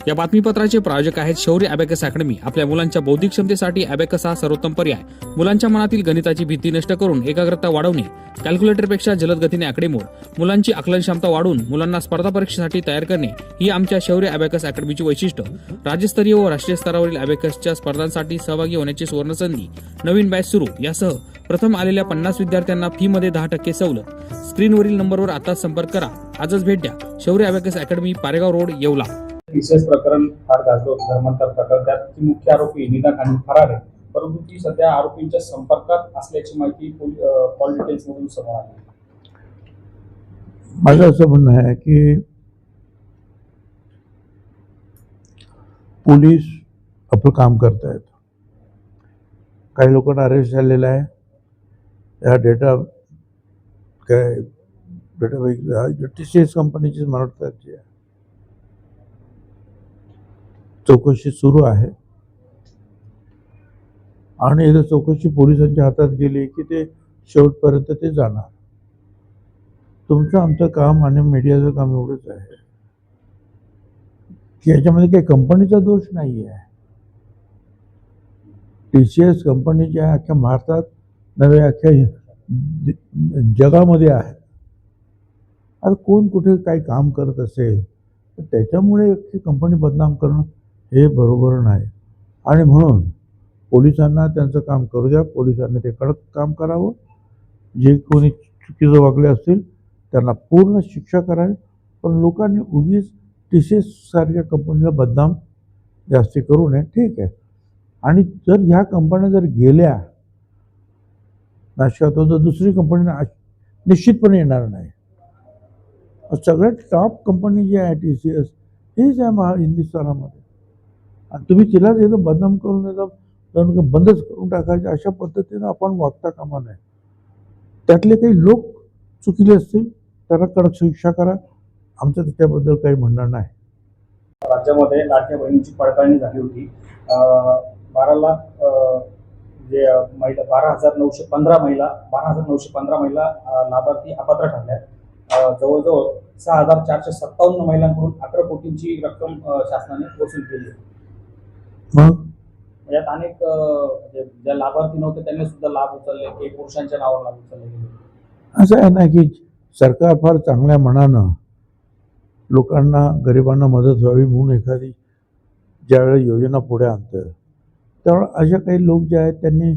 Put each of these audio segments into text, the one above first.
या बातमीपत्राचे प्रायोजक आहेत शौर्य अबॅकस अकॅडमी। आपल्या मुलांच्या बौद्धिक क्षमतेसाठी अबॅकस हा सर्वोत्तम पर्याय। मुलांच्या मनातील गणिताची भीती नष्ट करून एकाग्रता वाढवणे, कॅल्क्युलेटरपेक्षा जलद गतीने आकडेमोड, मुलांची आकलन क्षमता वाढवून मुलांना स्पर्धा परीक्षेसाठी तयार करणे ही आमच्या शौर्य अबॅकस अकॅडमीची वैशिष्ट्य। राज्यस्तरीय व राष्ट्रीय स्तरावरील अबॅकसच्या स्पर्धांसाठी सहभागी होण्याची सुवर्णसंधी। नवीन बॅच सुरू। यासह प्रथम आलेल्या 50 विद्यार्थ्यांना फी मध्ये 10% सवलत। स्क्रीनवरील नंबरवर आता संपर्क करा। आजच भेट द्या। शौर्य abacus academy, Paregaon road, Yeola. विशेष प्रकरण फार गाजलं होतं धर्मांतर प्रकरण। त्याची मुख्य आरोपी निदा खान फरार आहे, परंतु ती सध्या आरोपींच्या संपर्कात असल्याची माहिती पॉल डिटेल्स मधून समोर आली। माझं असं म्हणणं आहे की पोलीस आपलं काम करतायत। काही लोकांना अरेस्ट झालेला आहे। या डेटा TCS कंपनीची म्हणतात चौकशी सुरू आहे आणि जर चौकशी पोलिसांच्या हातात गेली की ते शेवटपर्यंत ते जाणार। तुमचं आमचं काम आणि मीडियाचं काम एवढंच आहे की याच्यामध्ये काही कंपनीचा दोष नाही आहे। TCS कंपनी ज्या अख्ख्या भारतात नव्हे अख्ख्या जगामध्ये आहे। आता कोण कुठे काही काम करत असेल तर त्याच्यामुळे कंपनी बदनाम करणं हे बरोबर नाही आणि म्हणून पोलिसांना त्यांचं काम करू द्या। पोलिसांनी ते कडक काम करावं। जे कोणी चुकीचं वागले असतील त्यांना पूर्ण शिक्षा करावी, पण लोकांनी उगीच TCS सारख्या कंपनीला बदनाम जास्ती करू नये। ठीक आहे, आणि जर ह्या कंपन्या जर गेल्या नाशकात तर दुसरी कंपनी निश्चितपणे येणार नाही। सगळ्यात टॉप कंपनी जी आहे TCS हीच आहे हिंदुस्थानामध्ये, आणि तुम्ही तिलाच येतं बदनाम करून येतं बंदच करून टाकायचे। अशा पद्धतीनं आपण वागता कामा नये। त्यातले काही लोक चुकीले असतील त्यांना कडक शिक्षा करा। आमचं त्याच्याबद्दल काही म्हणणं नाही। राज्यामध्ये लाडक्या बहिणीची पडताळणी झाली होती। 12 लाख जे महिला 12,915 महिला लाभार्थी अपात्र ठरल्या। जवळजवळ 6,457 महिलांकडून 11 कोटींची रक्कम शासनाने वसूल केली। मग यात अनेक ज्या लाभार्थी नव्हते त्यांनी सुद्धा लाभ उचलले, काही पुरुषांच्या नावावर लाभ उचलले गेले। असं आहे ना की सरकार फार चांगल्या मनानं लोकांना, गरिबांना मदत व्हावी म्हणून एखादी ज्यावेळेला योजना पुढे आणतं त्यावेळेला अशा काही लोक जे आहेत त्यांनी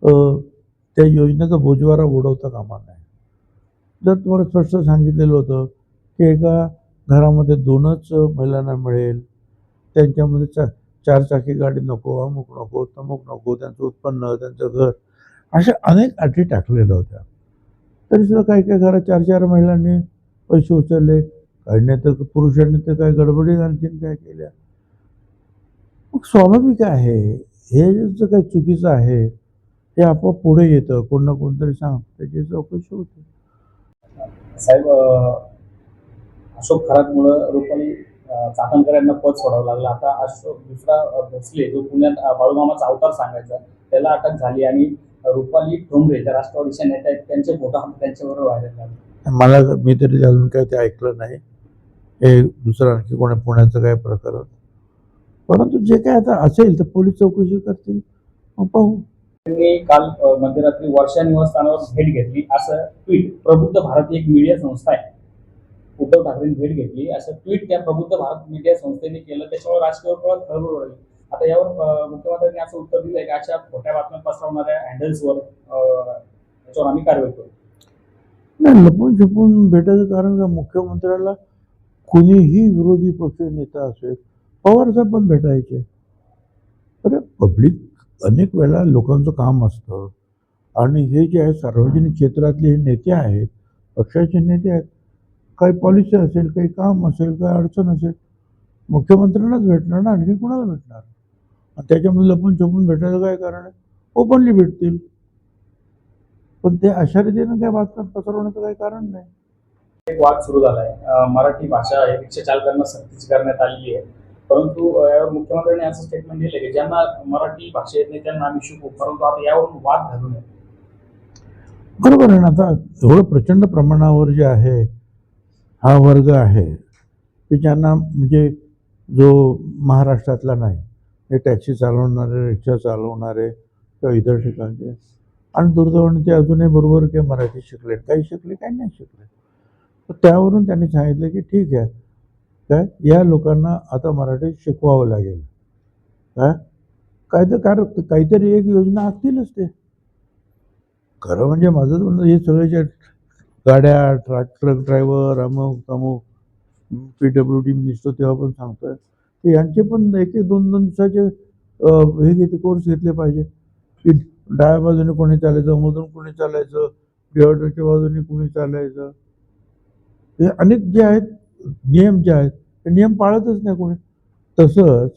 त्या योजनेचा बोजवारा उडवता कामा नये। जर तुम्हाला स्पष्ट सांगितलेलं होतं की एका घरामध्ये 2च महिलांना मिळेल, त्यांच्यामध्ये 4 चाकी गाडी नको, अमुक नको, तमुक नको, त्यांचं उत्पन्न, त्यांचं घर, अशा अनेक अटी टाकलेल्या होत्या। तरी सुद्धा काही काही घरात 4-4 महिलांनी पैसे उचलले, काही नाही तर पुरुषांनी तर काय गडबडीत आणखीन काय केल्या। मग स्वाभाविक आहे हे जर काही चुकीचं आहे हे आपोआप पुढे येतं, कोण ना कोणतरी सांगतं, त्याची चौकशी होते। साहेब, अशोक खरातमुळे रुपाली चाकणकर यांना पद सोडावं लागलं। आता अशोक दुसरा भोसले जो पुण्यात बाळूमामाचा अवतार सांगायचा त्याला अटक झाली आणि रुपाली ठोंबरे ज्या राष्ट्रवादीच्या नेत्या आहेत त्यांचे फोटो त्यांच्याबरोबर व्हायरल झाले। मी तरी अजून काही ते ऐकलं नाही हे दुसरं आणखी कोणी पुण्याचं काय प्रकरण, परंतु जे काय आता असेल तर पोलीस चौकशी करतील, मग पाहू। त्यांनी काल मध्यरात्री वर्षा निवासस्थानावर भेट घेतली असं ट्विट प्रबुद्ध भारत एक मीडिया संस्था आहे, उद्धव ठाकरेंनी भेट घेतली असं ट्विट त्या प्रबुद्ध भारत मीडिया संस्थेने केलं। त्याच्यामुळे राजकीय खळबळ उडाली। आता यावर मुख्यमंत्र्यांनी असं उत्तर दिलंय की अशा खोट्या बातम्या पसरवणाऱ्या हँडल्सवर त्याच्यावर आम्ही कारवाई करू। नाही, लपून छपून भेटायचं कारण का? मुख्यमंत्र्याला कुणीही विरोधी पक्ष नेता असेल, पवार साहेब पण भेटायचे। अरे पब्लिक अनेक वेळा लोकांचं काम असतं आणि हे जे आहे सार्वजनिक क्षेत्रातले हे नेते आहेत, पक्षाचे नेते आहेत, काही पॉलिसी असेल, काही काम असेल, काही अडचण असेल, मुख्यमंत्र्यांनाच भेटणार ना, आणखी कुणाला भेटणार? त्याच्यामध्ये लपून छपून भेटायचं काय कारण आहे? ओपनली भेटतील, पण ते अशा रीतीनं काय बातम्या पसरवण्याचं काही कारण नाही। एक वाद सुरू झालाय। मराठी भाषा रिक्षा चालकांना सक्तीची करण्यात आलेली आहे, परंतु यावर मुख्यमंत्र्यांनी असं स्टेटमेंट दिले की ज्यांना मराठी भाषा येत नाही त्यांना आम्ही शिकवू, परंतु आता यावरून वाद घालू नये। बरोबर आहे ना। आता एवढं प्रचंड प्रमाणावर जे आहे हा वर्ग आहे की ज्यांना म्हणजे जो महाराष्ट्रातला नाही, हे टॅक्सी चालवणारे, रिक्षा चालवणारे किंवा इतर ठिकाणचे, आणि दुर्दैवाने ते अजूनही बरोबर काही मराठी शिकले, काही शिकले, काही नाही शिकले. तर त्यावरून त्यांनी सांगितलं की ठीक आहे, काय या लोकांना आता मराठी शिकवावं लागेल. काय तर काहीतरी एक योजना आखतीलच ते. खरं म्हणजे माझं म्हणणं, हे सगळे जे गाड्या, ट्रक ड्रायव्हर, अमुक तमुक, PWD मिनिस्टर तेव्हा पण सांगतोय की यांचे पण एक एक 2-2 दिवसाचे हे कोर्स घेतले पाहिजे की डाव्या बाजूने कोणी चालायचं, मधून कोणी चालायचं, डिवायडरच्या बाजूने कोणी चालायचं. हे अनेक जे आहेत नियम जे आहेत ते नियम पाळतच नाही कोणी. तसंच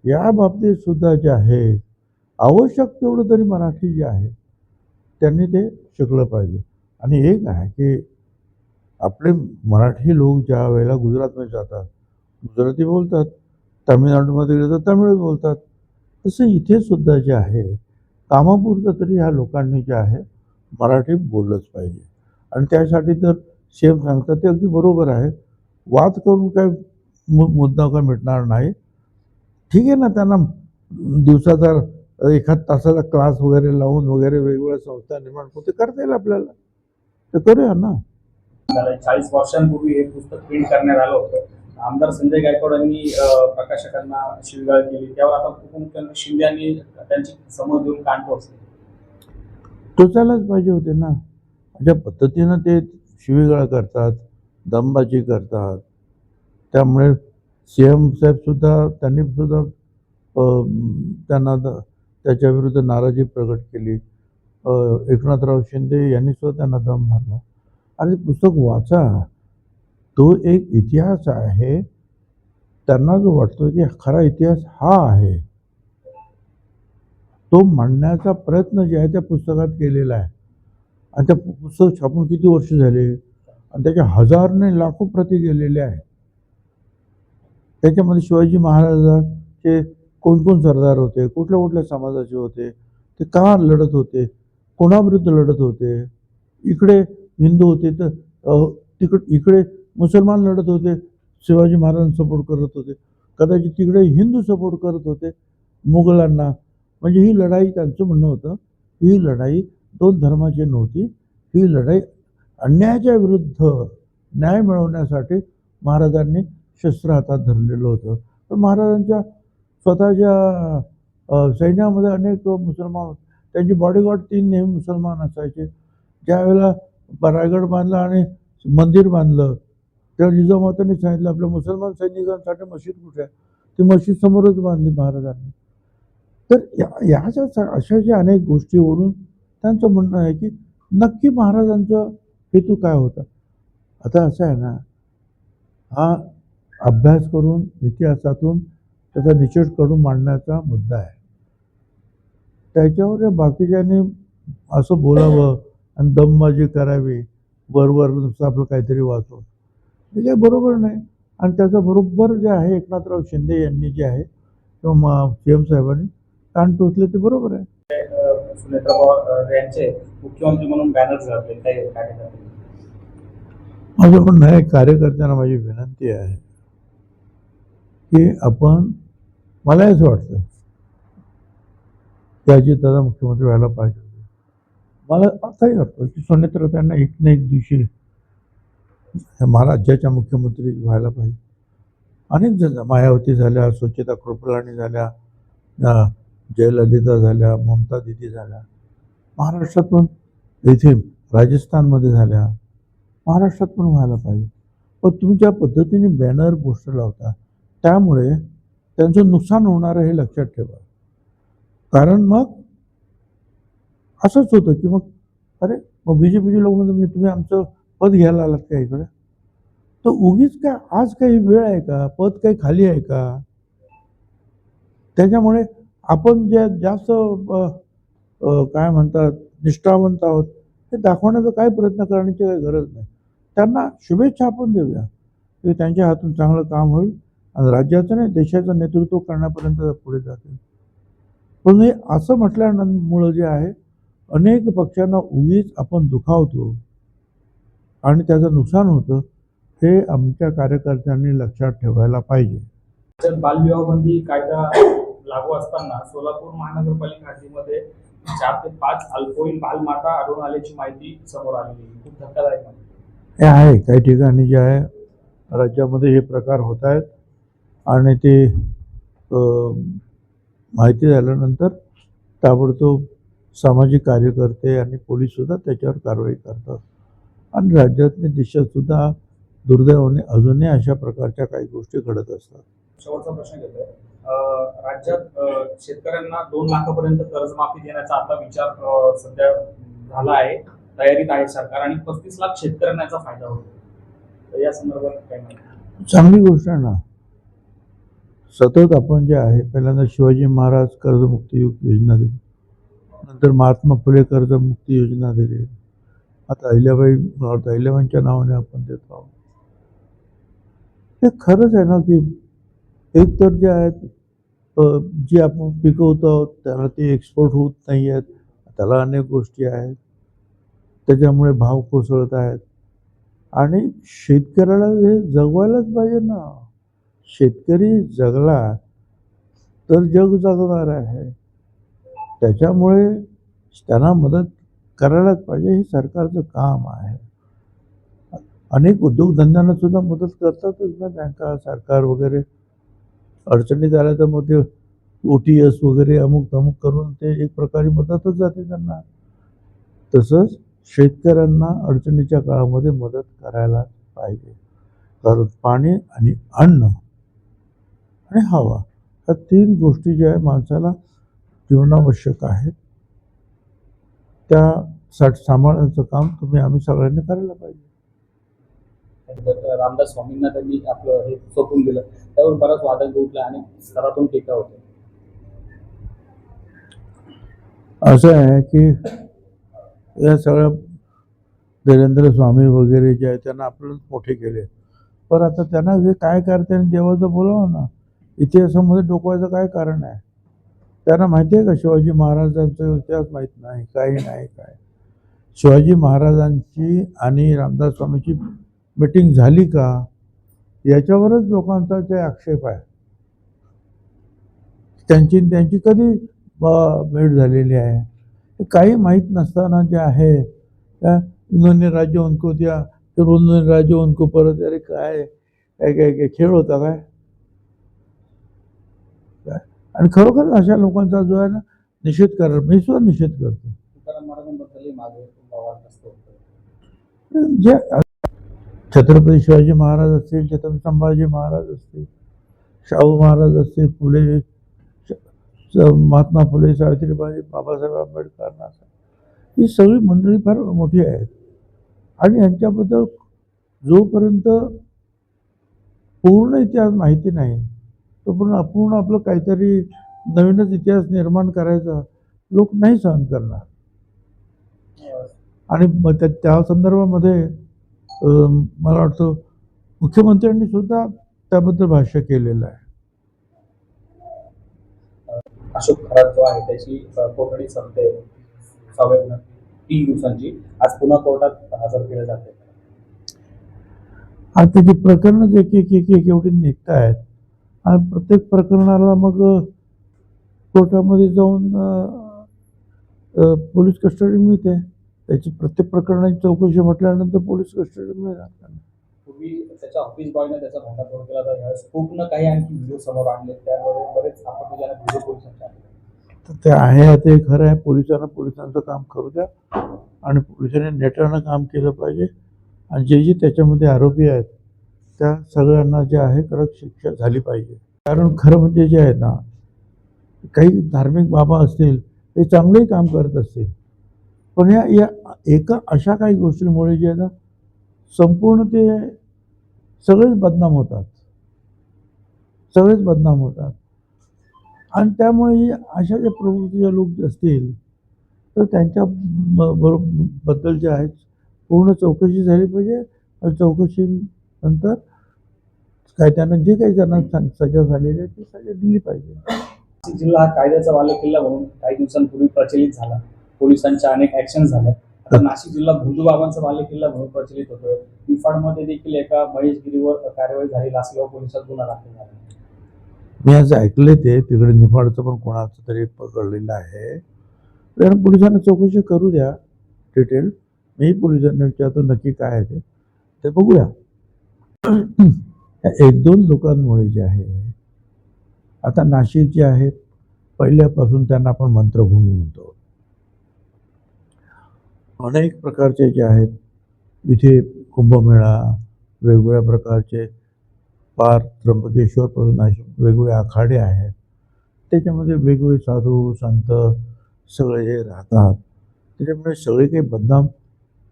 या बाबतीत सुद्धा जे आहे, आवश्यक तेवढं तरी मराठी जे आहे त्यांनी ते शिकलं पाहिजे. आणि एक आहे की आपले मराठी लोक ज्या वेळेला गुजरातमध्ये जातात, गुजराती बोलतात, तामिळनाडूमध्ये गेले तर तमिळ बोलतात. तसं इथे सुद्धा जे आहे, कामापुरतं तरी ह्या लोकांनी जे आहे मराठी बोललंच पाहिजे. आणि त्यासाठी तर सीएम सांगतात ते अगदी बरोबर आहे. वाद करून काय मुद्दा काय मिटणार नाही. ठीक आहे ना, त्यांना दिवसाचा एखाद तासाचा क्लास वगैरे लावून वगैरे वेगवेगळ्या संस्था निर्माण करून ते करता येईल आपल्याला, तर करूया ना. 40 वर्षांपूर्वी हे पुस्तक प्रिंट करण्यात आलं होतं. आमदार संजय गायकवाड यांनी प्रकाशकांना शिवीगाळ केली. त्यावर आता उपमुख्यमंत्री शिंदे यांनी त्यांची समज देऊन कान टोचले. टोचायलाच पाहिजे होते ना. ज्या पद्धतीनं ते शिवीगाळ करतात, दमबाजी करतात, त्यामुळे सीएम साहेब सुद्धा त्यांनी सुद्धा त्यांना त्याच्या विरुद्ध नाराजी प्रकट केली. एकनाथराव शिंदे यांनी सुद्धा त्यांना दम मारला. आणि पुस्तक वाचा, तो एक इतिहास आहे. त्यांना जो वाटतो की खरा इतिहास हा आहे, तो मांडण्याचा प्रयत्न जे आहे त्या पुस्तकात केलेला आहे. आणि त्या पुस्तक छापून किती वर्ष झाले, आणि त्याच्या हजारने लाखो प्रती गेलेल्या आहेत. त्याच्यामध्ये शिवाजी महाराजांचे कोण सरदार होते, कुठल्या कुठल्या समाजाचे होते, ते का लढत होते, कोणाविरुद्ध लढत होते, इकडे हिंदू होते तर इकडे मुसलमान लढत होते, शिवाजी महाराजांना सपोर्ट करत होते, कदाचित तिकडे हिंदू सपोर्ट करत होते मुघलांना. म्हणजे ही लढाई, त्यांचं म्हणणं होतं, ही लढाई 2 धर्माची नव्हती, ही लढाई अन्यायाच्या विरुद्ध न्याय मिळवण्यासाठी महाराजांनी शस्त्र हातात धरलेलं होतं. पण महाराजांच्या स्वतःच्या सैन्यामध्ये अनेक मुसलमान होते. त्यांची बॉडीगार्ड 3 नेहमी मुसलमान असायचे. ज्या वेळेला रायगड बांधला आणि मंदिर बांधलं, तेव्हा जिजामातांनी सांगितलं आपल्या मुसलमान सैनिकांसाठी मशीद कुठे आहे, ती मशीद समोरच बांधली महाराजांनी. तर अशा ज्या अनेक गोष्टीवरून त्यांचं म्हणणं आहे की नक्की महाराजांचा हेतू काय होता. आता असं आहे ना, हा अभ्यास करून इतिहासातून त्याचा निषेध करून मांडण्याचा मुद्दा आहे. त्याच्यावर बाकीच्यांनी असं बोलावं आणि दमबाजी करावी, वरवर नुसतं आपलं काहीतरी वाचवं, हे काही बरोबर नाही. आणि त्याचं बरोबर जे आहे एकनाथराव शिंदे यांनी जे आहे किंवा सीएम साहेबांनी कान टोचले, ते बरोबर आहे. सुनेत्रा पवार यांचे मुख्यमंत्री म्हणून बॅनर्स घातले काही कार्यकर्ते. माझं म्हणणं आहे, कार्यकर्त्यांना माझी विनंती आहे की आपण, मला असं वाटतं की अजितदादा मुख्यमंत्री व्हायला पाहिजे. मला असाही वाटतं की सुनेत्रा त्यांना एक ना एक दिवशी महाराष्ट्राच्या मुख्यमंत्री व्हायला पाहिजे. अनेक जण, मायावती झाल्या, सुचिता कृपलानी झाल्या, जयललिता झाल्या, ममता दीदी झाल्या, महाराष्ट्रात पण, इथे राजस्थानमध्ये झाल्या, महाराष्ट्रात पण व्हायला पाहिजे. पण तुम्ही ज्या पद्धतीने बॅनर पोस्टर लावता, त्यामुळे त्यांचं नुकसान होणार आहे हे लक्षात ठेवा. कारण मग असंच होतं की मग अरे मग BJPचे लोक म्हणजे तुम्ही आमचं पद घ्यायला आलात का इकडे, तर उगीच काय आज काही वेळ आहे का, पद काही खाली आहे का. त्याच्यामुळे आपण जे जास्त काय म्हणतात निष्ठावंत आहोत ते दाखवण्याचा काही प्रयत्न करण्याची काही गरज नाही. त्यांना शुभेच्छा आपण देऊया की त्यांच्या हातून चांगलं काम होईल आणि राज्याचं नाही देशाचं नेतृत्व करण्यापर्यंत पुढे जातील. पण हे असं म्हटल्यामुळं जे आहे, अनेक पक्षांना उगीच आपण दुखावतो आणि त्याचं नुकसान होतं, हे आमच्या कार्यकर्त्यांनी लक्षात ठेवायला पाहिजे. तर बालविवाह बंदी कायदा लागू असताना सोलापूर महानगरपालिका हद्दीमध्ये 4 ते 5 अल्पवयीन बालमाता आढळून आल्याची माहिती समोर आलेली आहे. खूप धक्कादायक आहे. हे आहे काही ठिकाणी जे आहे राज्यामध्ये हे प्रकार होत आहेत आणि ते माहिती झाल्यानंतर ताबडतोब सामाजिक कार्यकर्ते आणि पोलीससुद्धा त्याच्यावर कारवाई करतात आणि राज्यातली दिशासुद्धा दुर्दैवाने अजूनही अशा प्रकारच्या काही गोष्टी घडत असतात. शेवटचा प्रश्न घेतोय. राज्यात शेतकऱ्यांना 2 लाखापर्यंत कर्जमाफी देण्याचा आता विचार सध्या झाला आहे, तयारीत आहे सरकार आणि 35 लाख शेतकऱ्यांना याचा फायदा होतो. तर या संदर्भात काय माहिती? चांगली गोष्ट आहे ना. सतत आपण जे आहे पहिल्यांदा शिवाजी महाराज कर्जमुक्ती योजना दिली, नंतर महात्मा फुले कर्जमुक्ती योजना दिली, आता अहिल्याबाईंच्या नावाने आपण देत आहोत. हे खरंच आहे ना की एक तर जे आहेत जे आपण पिकवतो त्याला ते एक्सपोर्ट होत नाही आहेत, त्याला अनेक गोष्टी आहेत, त्याच्यामुळे भाव कोसळत आहेत आणि शेतकऱ्याला हे जगवायलाच पाहिजे ना. शेतकरी जगला तर जग जगणार आहे, त्याच्यामुळे त्यांना मदत करायलाच पाहिजे. हे सरकारचं काम आहे. अनेक उद्योगधंद्यांना सुद्धा मदत करतातच ना बँका, सरकार वगैरे. अडचणीत आल्या तर मग ते OTS वगैरे अमुक तमुक करून ते एक प्रकारे मदतच जाते त्यांना. तसंच शेतकऱ्यांना अडचणीच्या काळामध्ये मदत करायला पाहिजे, कारण पाणी आणि अन्न आणि हवा ह्या 3 गोष्टी ज्या आहे माणसाला जीवनावश्यक आहेत, त्या सांभाळण्याचं काम आम्ही सगळ्यांनी करायला पाहिजे. रामदास स्वामींना त्यांनी आपलं हे सोपून दिलं, त्यावर बराच वादंग उठला आणि स्तरातून टीका होते. असं आहे की या सगळ्या धीरेंद्र स्वामी वगैरे जे आहे त्यांना आपल्याला मोठे केले, पण आता त्यांना जे काय करते आणि देवाचं बोलावं ना. इतिहासामध्ये डोकवायचं काय कारण आहे? त्यांना माहिती आहे का शिवाजी महाराजांचा इतिहास माहीत नाही, काही नाही. काय शिवाजी महाराजांची आणि रामदास स्वामीची मीटिंग झाली का याच्यावरच लोकांचा जे आक्षेप आहे. त्यांची कधी भेट झालेली आहे? काही माहीत नसताना जे आहे इन्होंने राज्य उनको दिया फिर उन्होंने राज्य उनको परत. अरे काय काय खेळ होता काय? आणि खरोखर अशा लोकांचा जो आहे ना निषेध करा. मी सुद्धा निषेध करतो. जे छत्रपती शिवाजी महाराज असतील, छत्रपती संभाजी महाराज असतील, शाहू महाराज असतील, फुले, महात्मा फुले, सावित्रीबाई, बाबासाहेब आंबेडकर, ही सगळी मंडळी फार मोठी आहेत आणि यांच्याबद्दल जोपर्यंत पूर्ण इतिहास माहिती नाही तोपर्यंत आपण आपलं काहीतरी नवीनच इतिहास निर्माण करायचा लोक नाही सहन करणार. आणि त्या संदर्भामध्ये मला वाटतं मुख्यमंत्र्यांनी सुद्धा त्याबद्दल भाष्य केलेलं आहे. अशोक खरात जो आहे त्याची कोठडी संपते 3 दिवसांची, आज पुन्हा कोर्टात हजर केलं जाते. आज त्याची प्रकरणं एक एवढी निघत आहेत आणि प्रत्येक प्रकरणाला मग कोर्टामध्ये जाऊन पोलीस कस्टडी मिळते. त्याची प्रत्येक प्रकरणाची चौकशी म्हटल्यानंतर पोलीस कस्टडी मिळणार. पूर्वी त्याच्या ऑफिस बॉयने त्याचा भांडाफोड केला तर ह्यावेळेस खूप काही आणखी व्हिडिओ समोर आणले, त्यामध्ये बरेच आपत्तीजनक व्हिडिओ पोलिसांचे आले. तर ते आहे आता हे खरं आहे. पोलिसांचं काम करू द्या आणि पोलिसांनी नेटानं काम केलं पाहिजे आणि जे त्याच्यामध्ये आरोपी आहेत त्या सगळ्यांना जे आहे कडक शिक्षा झाली पाहिजे. कारण खरं म्हणजे जे आहे ना, काही धार्मिक बाबा असतील ते चांगलंही काम करत असतील, पण या एका अशा काही गोष्टींमुळे जे आहे ना संपूर्ण ते सगळेच बदनाम होतात आणि त्यामुळे अशा ज्या प्रवृत्तीचे लोक असतील तर त्यांच्या बद्दल जे आहेत पूर्ण चौकशी झाली पाहिजे आणि चौकशीनंतर काय त्यांना जे काही त्यांना सजा झालेली आहे ती सजा दिली पाहिजे. नाशिक जिल्हा हा कायद्याचा बालेकिल्ला म्हणून काही दिवसांपूर्वी प्रचलित झाला. पोलिसांच्या अनेक ऍक्शन झाल्या. आता नाशिक जिल्हा भोंदूबाबांचा बालेकिल्ला म्हणून प्रचलित होतोय. निफाडमध्ये देखील एका महेशगिरीवर कारवाई झाली, लासलगाव पोलिसात गुन्हा दाखल झाला. मी आज ऐकले ते तिकडे निफाडचं पण कोणाचं तरी पकडलेलं आहे. तर पोलिसांना चौकशी करू द्या डिटेल. मी पोलिसांना विचारतो नक्की काय आहे ते बघूया. एक दोन लोकांमुळे जे आहे, आता नाशिक जे आहे पहिल्यापासून त्यांना आपण मंत्रभूमी म्हणतो. अनेक प्रकारचे जे आहेत इथे कुंभमेळा, वेगवेगळ्या प्रकारचे पार त्र्यंबकेश्वरपासून नाशिक वेगवेगळे आखाडे आहेत. त्याच्यामध्ये वेगवेगळे साधू संत सगळे हे राहतात. त्याच्यामुळे सगळे काही बदनाम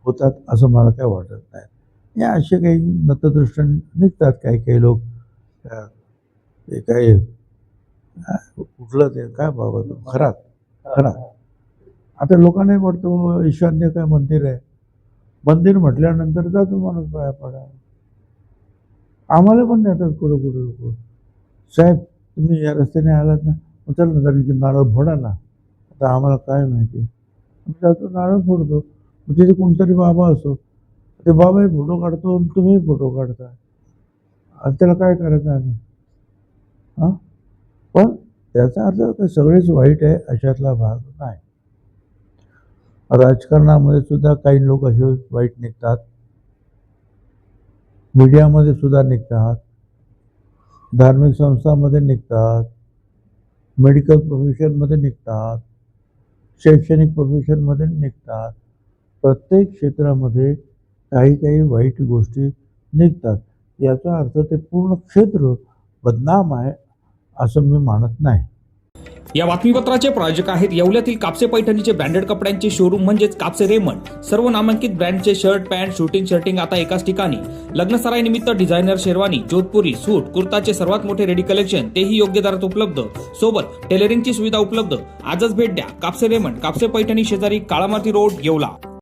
होतात असं मला काय वाटत नाही. या असे काही नतदृष्ट निघतात काही लोक. ते काय कुठलं ते काय बाबा खरा आता लोकांना वाटतं ईशान्य काय मंदिर आहे. मंदिर म्हटल्यानंतर जातो माणूस पाया पडा. आम्हाला पण नेतात कुठं लोक. साहेब तुम्ही या रस्त्याने आलात ना, चल ना जरा नारळ फोडा ना. आता आम्हाला काय माहिती, आम्ही जातो नारळ फोडतो. तिथे कोणतरी बाबा असतो, ते बाबाही फोटो काढतो आणि तुम्ही फोटो काढता. आणि त्याला काय करायचं आम्ही? हां, पण त्याचा अर्थ काय सगळेच वाईट आहे अशातला भाग नाही. राजकारणामध्ये सुद्धा काही लोक असे वाईट निघतात, मीडियामध्ये सुद्धा निघतात, धार्मिक संस्थांमध्ये निघतात, मेडिकल प्रोफेशनमध्ये निघतात, शैक्षणिक प्रोफेशनमध्ये निघतात. प्रत्येक क्षेत्रामध्ये काही वाईट गोष्टी निघतात. याचा अर्थ ते पूर्ण क्षेत्र बदनाम आहे असं मी मानत नाही. या बातमीपत्राचे प्रायोजक आहेत येवल्यातील कापसे पैठणीचे ब्रँडेड कपड्यांचे शोरूम म्हणजेच कापसे रेमंड. सर्व नामांकित ब्रँडचे शर्ट पॅन्ट शर्टिंग आता एकाच ठिकाणी. लग्नसराई निमित्त डिझायनर शेरवानी, जोधपुरी, सूट, कुर्ताचे सर्वात मोठे रेडी कलेक्शन, तेही योग्य दरात उपलब्ध. सोबत टेलरिंगची सुविधा उपलब्ध. आजच भेट द्या कापसे रेमंड, कापसे पैठणी शेजारी काळामाती रोड, येवला.